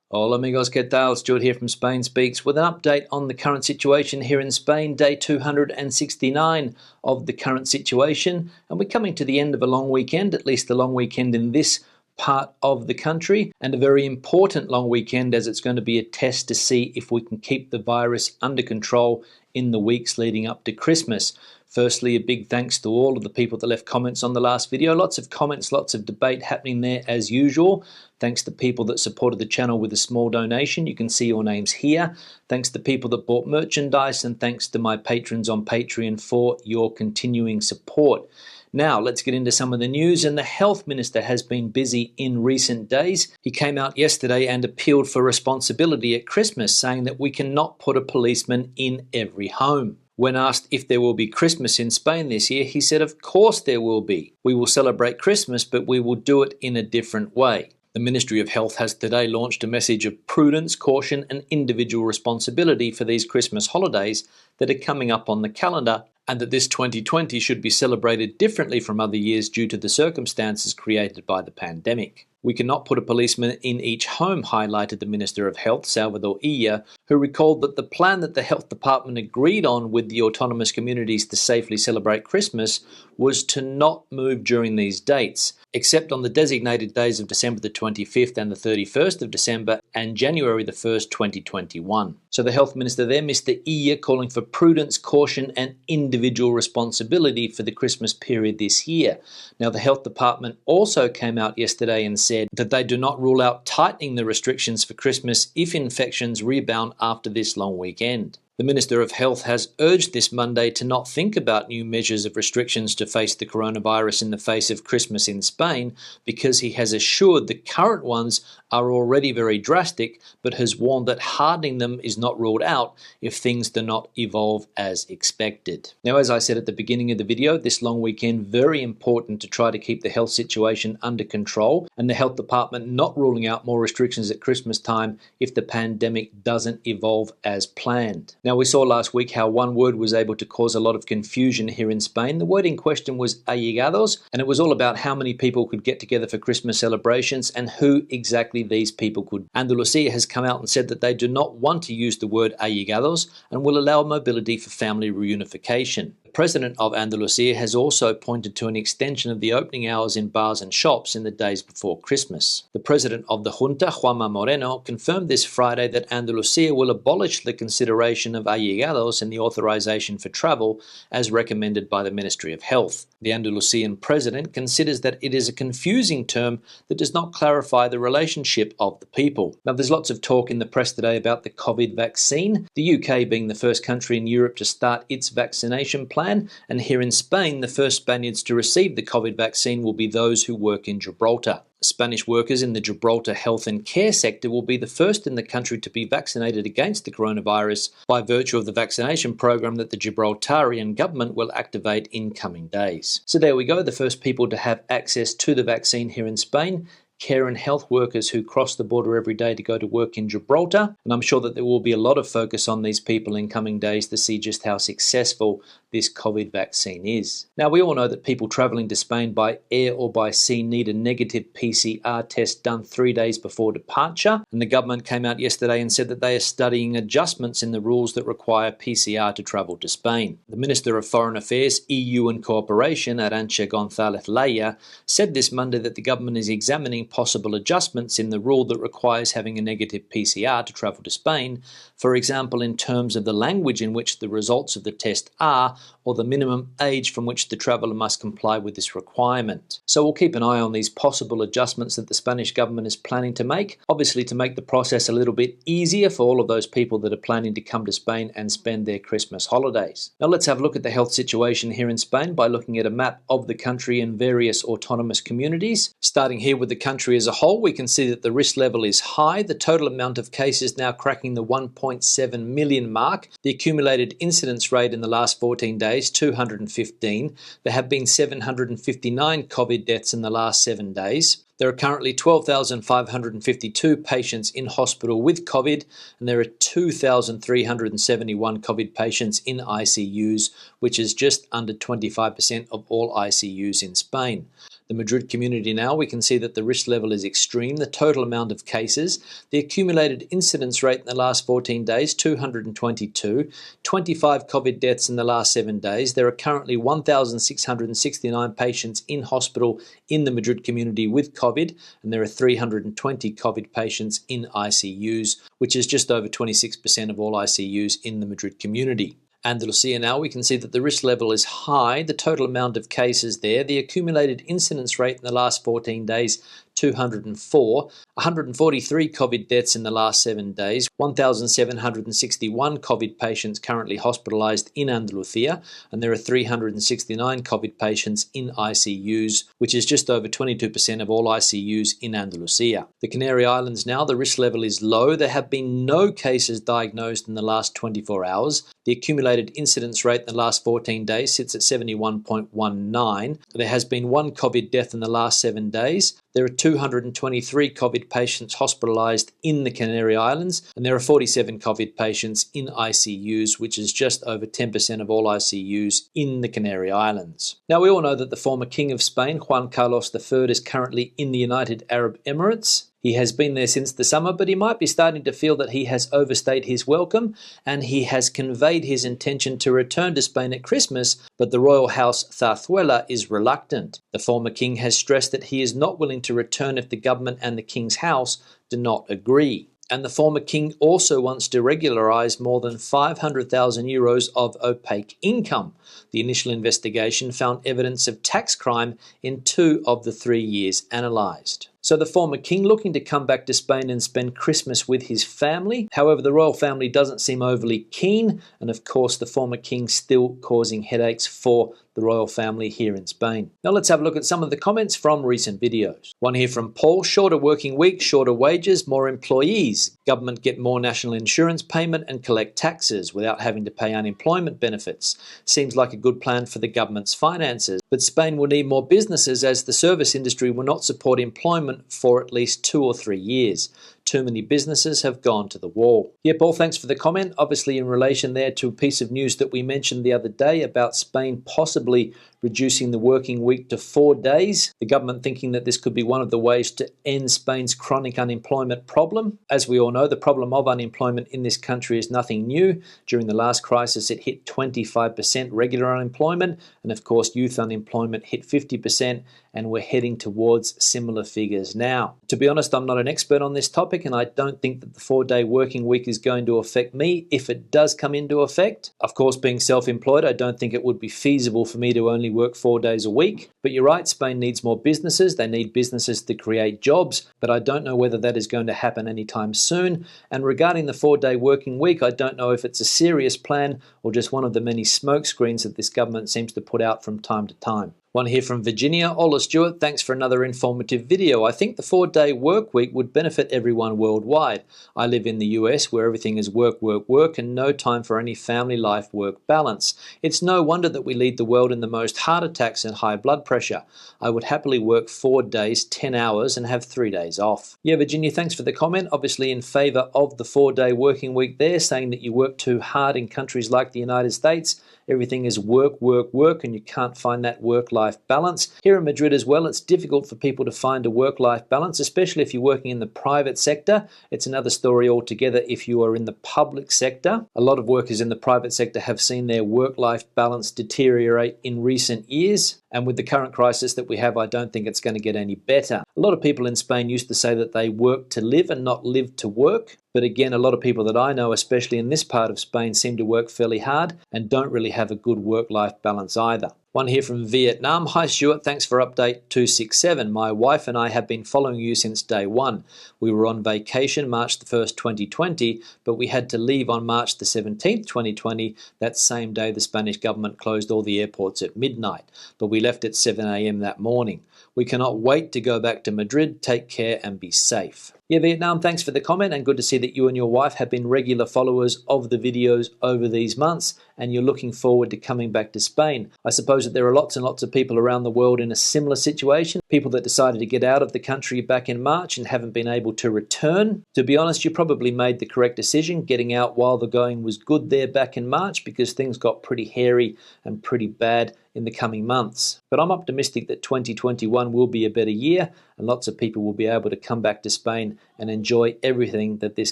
Hola amigos, ¿qué tal? Stuart here from Spain Speaks with an update on the current situation here in Spain, day 269 of the current situation. And we're coming to the end of a long weekend, at least the long weekend in this part of the country, and a very important long weekend as it's going to be a test to see if we can keep the virus under control in the weeks leading up to Christmas. Firstly, a big thanks to all of the people that left comments on the last video. Lots of comments, lots of debate happening there as usual. Thanks to people that supported the channel with a small donation. You can see your names here. Thanks to people that bought merchandise, and thanks to my patrons on Patreon for your continuing support. Now, let's get into some of the news, and the health minister has been busy in recent days. He came out yesterday and appealed for responsibility at Christmas, saying that we cannot put a policeman in every home. When asked if there will be Christmas in Spain this year, he said, "Of course there will be. We will celebrate Christmas, but we will do it in a different way." The Ministry of Health has today launched a message of prudence, caution, and individual responsibility for these Christmas holidays that are coming up on the calendar, and that this 2020 should be celebrated differently from other years due to the circumstances created by the pandemic. "We cannot put a policeman in each home," highlighted the Minister of Health, Salvador Illa, who recalled that the plan that the Health Department agreed on with the autonomous communities to safely celebrate Christmas was to not move during these dates, except on the designated days of December the 25th and the 31st of December and January the 1st, 2021. So the Health Minister there, Mr. Illa, calling for prudence, caution, and individual responsibility for the Christmas period this year. Now, the Health Department also came out yesterday and said that they do not rule out tightening the restrictions for Christmas if infections rebound after this long weekend. The Minister of Health has urged this Monday to not think about new measures of restrictions to face the coronavirus in the face of Christmas in Spain, because he has assured the current ones are already very drastic, but has warned that hardening them is not ruled out if things do not evolve as expected. Now, as I said at the beginning of the video, this long weekend very important to try to keep the health situation under control, and the Health Department not ruling out more restrictions at Christmas time if the pandemic doesn't evolve as planned. Now, we saw last week how one word was able to cause a lot of confusion here in Spain. The word in question was allegados, and it was all about how many people could get together for Christmas celebrations and who exactly these people could. Andalusia has come out and said that they do not want to use the word allegados and will allow mobility for family reunification. The President of Andalusia has also pointed to an extension of the opening hours in bars and shops in the days before Christmas. The President of the Junta, Juanma Moreno, confirmed this Friday that Andalusia will abolish the consideration of allegados in the authorization for travel as recommended by the Ministry of Health. The Andalusian President considers that it is a confusing term that does not clarify the relationship of the people. Now, there's lots of talk in the press today about the COVID vaccine, the UK being the first country in Europe to start its vaccination plan, and here in Spain, the first Spaniards to receive the COVID vaccine will be those who work in Gibraltar. Spanish workers in the Gibraltar health and care sector will be the first in the country to be vaccinated against the coronavirus by virtue of the vaccination program that the Gibraltarian government will activate in coming days. So there we go, the first people to have access to the vaccine here in Spain. Care and health workers who cross the border every day to go to work in Gibraltar. And I'm sure that there will be a lot of focus on these people in coming days to see just how successful this COVID vaccine is. Now, we all know that people travelling to Spain by air or by sea need a negative PCR test done 3 days before departure. And the government came out yesterday and said that they are studying adjustments in the rules that require PCR to travel to Spain. The Minister of Foreign Affairs, EU and Cooperation, Arantxa González Laya, said this Monday that the government is examining possible adjustments in the rule that requires having a negative PCR to travel to Spain, for example, in terms of the language in which the results of the test are, or the minimum age from which the traveller must comply with this requirement. So we'll keep an eye on these possible adjustments that the Spanish government is planning to make, obviously to make the process a little bit easier for all of those people that are planning to come to Spain and spend their Christmas holidays. Now let's have a look at the health situation here in Spain by looking at a map of the country and various autonomous communities. Starting here with the country as a whole, we can see that the risk level is high. The total amount of cases now cracking the 1.7 million mark. The accumulated incidence rate in the last 14 days, 215. There have been 759 COVID deaths in the last 7 days. There are currently 12,552 patients in hospital with COVID, and there are 2,371 COVID patients in ICUs, which is just under 25% of all ICUs in Spain. The Madrid community now, we can see that the risk level is extreme. The total amount of cases, the accumulated incidence rate in the last 14 days, 222, 25 COVID deaths in the last 7 days. There are currently 1,669 patients in hospital in the Madrid community with COVID, and there are 320 COVID patients in ICUs, which is just over 26% of all ICUs in the Madrid community. Andalusia now, we can see that the risk level is high, the total amount of cases there, the accumulated incidence rate in the last 14 days, 204, 143 COVID deaths in the last 7 days, 1,761 COVID patients currently hospitalised in Andalusia, and there are 369 COVID patients in ICUs, which is just over 22% of all ICUs in Andalusia. The Canary Islands now, the risk level is low. There have been no cases diagnosed in the last 24 hours. The accumulated incidence rate in the last 14 days sits at 71.19. There has been one COVID death in the last 7 days. There are 223 COVID patients hospitalised in the Canary Islands, and there are 47 COVID patients in ICUs, which is just over 10% of all ICUs in the Canary Islands. Now, we all know that the former King of Spain, Juan Carlos III, is currently in the United Arab Emirates. He has been there since the summer, but he might be starting to feel that he has overstayed his welcome, and he has conveyed his intention to return to Spain at Christmas, but the royal house Zarzuela is reluctant. The former king has stressed that he is not willing to return if the government and the king's house do not agree. And the former king also wants to regularise more than 500,000 euros of opaque income. The initial investigation found evidence of tax crime in 2 of the 3 years analysed. So the former king looking to come back to Spain and spend Christmas with his family. However, the royal family doesn't seem overly keen, and of course the former king still causing headaches for the royal family here in Spain. Now let's have a look at some of the comments from recent videos. One here from Paul: shorter working week, shorter wages, more employees. Government get more national insurance payment and collect taxes without having to pay unemployment benefits. Seems like a good plan for the government's finances. But Spain will need more businesses, as the service industry will not support employment for at least 2 or 3 years. Too many businesses have gone to the wall. Yeah, Paul, thanks for the comment. Obviously in relation there to a piece of news that we mentioned the other day about Spain possibly reducing the working week to 4 days. The government thinking that this could be one of the ways to end Spain's chronic unemployment problem. As we all know, the problem of unemployment in this country is nothing new. During the last crisis, it hit 25% regular unemployment, and of course youth unemployment hit 50%, and we're heading towards similar figures now. To be honest, I'm not an expert on this topic, and I don't think that the 4-day working week is going to affect me if it does come into effect. Of course, being self-employed, I don't think it would be feasible for me to only work 4 days a week. But you're right, Spain needs more businesses. They need businesses to create jobs, but I don't know whether that is going to happen anytime soon. And regarding the 4-day working week, I don't know if it's a serious plan or just one of the many smokescreens that this government seems to put out from time to time. One here from Virginia: Ola Stuart, thanks for another informative video. I think the 4-day work week would benefit everyone worldwide. I live in the US, where everything is work, work, work, and no time for any family life work balance. It's no wonder that we lead the world in the most heart attacks and high blood pressure. I would happily work 4 days, 10 hours, and have 3 days off. Yeah, Virginia, thanks for the comment. Obviously in favour of the 4-day working week there, saying that you work too hard in countries like the United States. Everything is work, work, work, and you can't find that work-life balance. Here in Madrid as well, it's difficult for people to find a work-life balance, especially if you're working in the private sector. It's another story altogether if you are in the public sector. A lot of workers in the private sector have seen their work-life balance deteriorate in recent years. And with the current crisis that we have, I don't think it's going to get any better. A lot of people in Spain used to say that they work to live and not live to work. But again, a lot of people that I know, especially in this part of Spain, seem to work fairly hard and don't really have a good work-life balance either. One here from Vietnam: Hi Stuart, thanks for update 267. My wife and I have been following you since day one. We were on vacation March the 1st, 2020, but we had to leave on March the 17th, 2020. That same day the Spanish government closed all the airports at midnight, but we left at 7 a.m. that morning. We cannot wait to go back to Madrid. Take care and be safe. Yeah, Vietnam, thanks for the comment, and good to see that you and your wife have been regular followers of the videos over these months, and you're looking forward to coming back to Spain. I suppose that there are lots and lots of people around the world in a similar situation, people that decided to get out of the country back in March and haven't been able to return. To be honest, you probably made the correct decision getting out while the going was good there back in March, because things got pretty hairy and pretty bad in the coming months. But I'm optimistic that 2021 will be a better year and lots of people will be able to come back to Spain and enjoy everything that this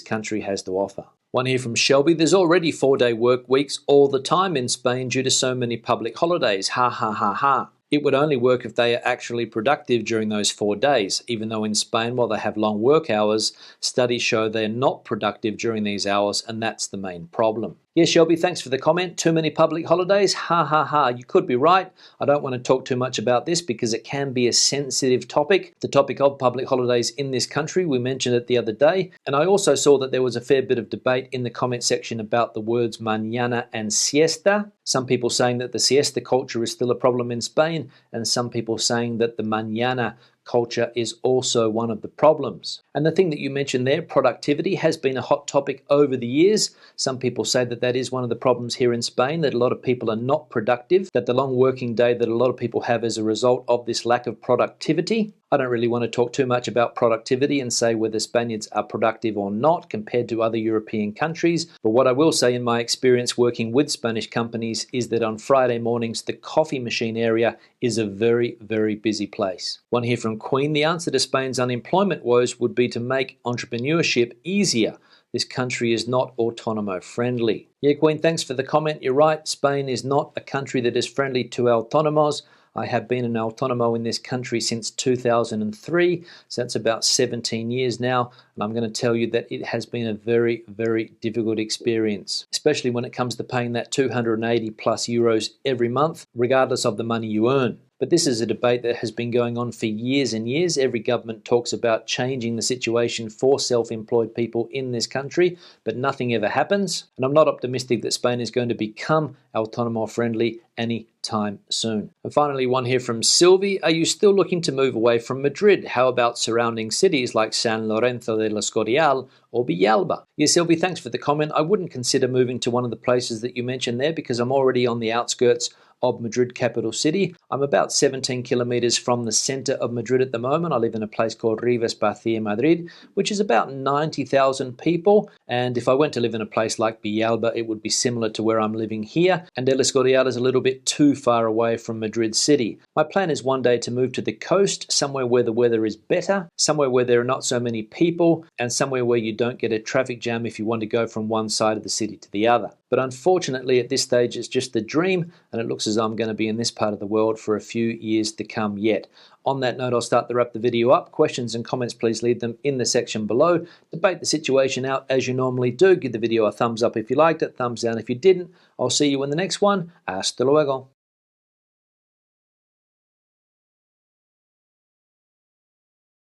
country has to offer. One here from Shelby. There's already 4-day work weeks all the time in Spain due to so many public holidays. Ha ha ha ha. It would only work if they are actually productive during those 4 days, even though in Spain, while they have long work hours, studies show they're not productive during these hours, and that's the main problem. Yes, Shelby, thanks for the comment. Too many public holidays? Ha ha ha. You could be right. I don't want to talk too much about this because it can be a sensitive topic. The topic of public holidays in this country, we mentioned it the other day. And I also saw that there was a fair bit of debate in the comment section about the words mañana and siesta. Some people saying that the siesta culture is still a problem in Spain, and some people saying that the mañana culture is also one of the problems. And the thing that you mentioned there, productivity, has been a hot topic over the years. Some people say that that is one of the problems here in Spain, that a lot of people are not productive, that the long working day that a lot of people have as a result of this lack of productivity. I don't really want to talk too much about productivity and say whether Spaniards are productive or not compared to other European countries. But what I will say in my experience working with Spanish companies is that on Friday mornings, the coffee machine area is a very, very busy place. One here from Queen. The answer to Spain's unemployment woes would be to make entrepreneurship easier. This country is not autonomo friendly. Yeah, Queen, thanks for the comment. You're right. Spain is not a country that is friendly to autónomos. I have been an autónomo in this country since 2003, so that's about 17 years now, and I'm going to tell you that it has been a very, very difficult experience, especially when it comes to paying that 280 plus euros every month, regardless of the money you earn. But this is a debate that has been going on for years and years. Every government talks about changing the situation for self-employed people in this country, but nothing ever happens. And I'm not optimistic that Spain is going to become autónomo friendly anytime soon. And finally, one here from Sylvie. Are you still looking to move away from Madrid? How about surrounding cities like San Lorenzo de Escorial or Villalba? Yes, Sylvie, thanks for the comment. I wouldn't consider moving to one of the places that you mentioned there because I'm already on the outskirts of Madrid capital city. I'm about 17 kilometers from the center of Madrid at the moment. I live in a place called Rivas-Vacía, Madrid, which is about 90,000 people. And if I went to live in a place like Villalba, it would be similar to where I'm living here. And El Escorial is a little bit too far away from Madrid city. My plan is one day to move to the coast, somewhere where the weather is better, somewhere where there are not so many people, and somewhere where you don't get a traffic jam if you want to go from one side of the city to the other. But unfortunately, at this stage, it's just a dream, and it looks as though I'm going to be in this part of the world for a few years to come yet. On that note, I'll start to wrap the video up. Questions and comments, please leave them in the section below. Debate the situation out as you normally do. Give the video a thumbs up if you liked it, thumbs down if you didn't. I'll see you in the next one. Hasta luego.